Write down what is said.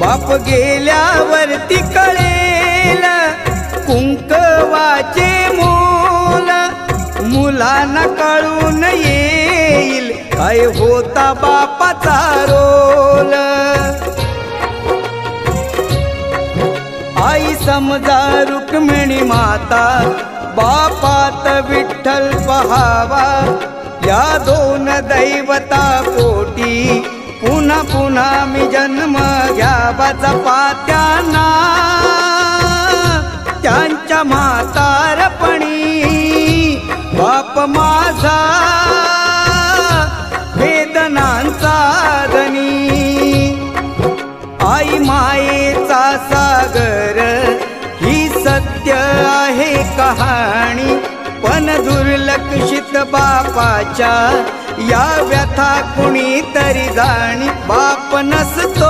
बाप गेल्यावरती कळेल कुंकवाचे मोल, मुलांना कळून येईल काय होता बापाचा रोल। आई समजा रुक्मिणी माता, बापात विठ्ठल पहावा, या दोन दैवता पोटी पुन्हा पुन्हा मी जन्म घ्यावा। जपात्यांना त्यांच्या म्हातारपणी बाप माझा वेदनांचा धनी। आई मायेचा सागर ही सत्य आहे कहाणी, पण दुर्लक्षित बापाच्या या व्यथा कुणी तरी जाणी। बाप नसतो